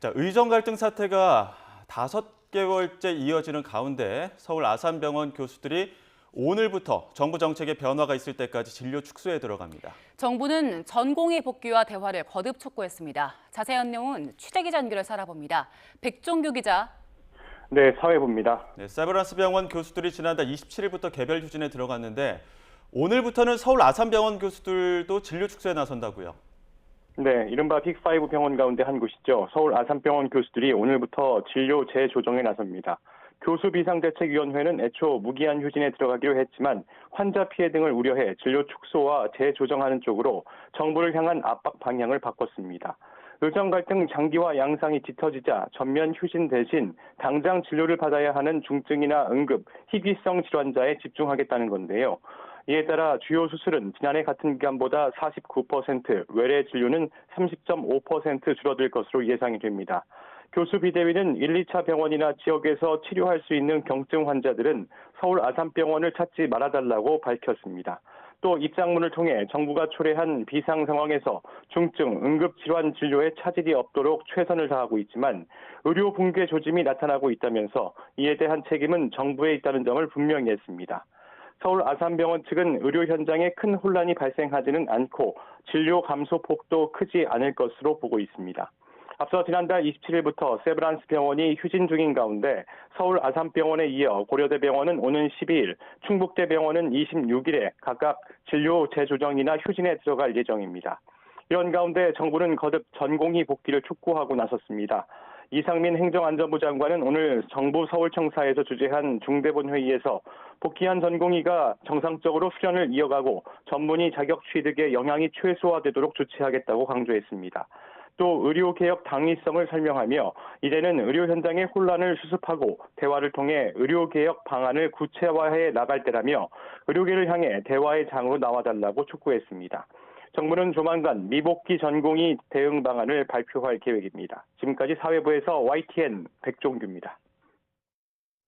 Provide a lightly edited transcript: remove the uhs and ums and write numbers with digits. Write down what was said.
자, 의정 갈등 사태가 5개월째 이어지는 가운데 서울 아산병원 교수들이 오늘부터 정부 정책에 변화가 있을 때까지 진료 축소에 들어갑니다. 정부는 전공의 복귀와 대화를 거듭 촉구했습니다. 자세한 내용은 취재기자 연결해서 알아봅니다. 백종규 기자. 네, 사회부입니다. 네, 세브란스 병원 교수들이 지난달 27일부터 개별 휴진에 들어갔는데 오늘부터는 서울 아산병원 교수들도 진료 축소에 나선다고요. 네, 이른바 빅5 병원 가운데 한 곳이죠. 서울 아산병원 교수들이 오늘부터 진료 재조정에 나섭니다. 교수비상대책위원회는 애초 무기한 휴진에 들어가기로 했지만 환자 피해 등을 우려해 진료 축소와 재조정하는 쪽으로 정부를 향한 압박 방향을 바꿨습니다. 의정 갈등 장기화 양상이 짙어지자 전면 휴진 대신 당장 진료를 받아야 하는 중증이나 응급, 희귀성 질환자에 집중하겠다는 건데요. 이에 따라 주요 수술은 지난해 같은 기간보다 49%, 외래 진료는 30.5% 줄어들 것으로 예상이 됩니다. 교수 비대위는 1, 2차 병원이나 지역에서 치료할 수 있는 경증 환자들은 서울 아산병원을 찾지 말아달라고 밝혔습니다. 또 입장문을 통해 정부가 초래한 비상 상황에서 중증, 응급질환 진료에 차질이 없도록 최선을 다하고 있지만 의료 붕괴 조짐이 나타나고 있다면서 이에 대한 책임은 정부에 있다는 점을 분명히 했습니다. 서울 아산병원 측은 의료 현장에 큰 혼란이 발생하지는 않고 진료 감소 폭도 크지 않을 것으로 보고 있습니다. 앞서 지난달 27일부터 세브란스 병원이 휴진 중인 가운데 서울 아산병원에 이어 고려대병원은 오는 12일, 충북대병원은 26일에 각각 진료 재조정이나 휴진에 들어갈 예정입니다. 이런 가운데 정부는 거듭 전공의 복귀를 촉구하고 나섰습니다. 이상민 행정안전부 장관은 오늘 정부 서울청사에서 주재한 중대본 회의에서 복귀한 전공의가 정상적으로 수련을 이어가고 전문의 자격 취득에 영향이 최소화되도록 조치하겠다고 강조했습니다. 또 의료개혁 당위성을 설명하며 이제는 의료 현장의 혼란을 수습하고 대화를 통해 의료개혁 방안을 구체화해 나갈 때라며 의료계를 향해 대화의 장으로 나와달라고 촉구했습니다. 정부는 조만간 미복귀 전공의 대응 방안을 발표할 계획입니다. 지금까지 사회부에서 YTN 백종규입니다.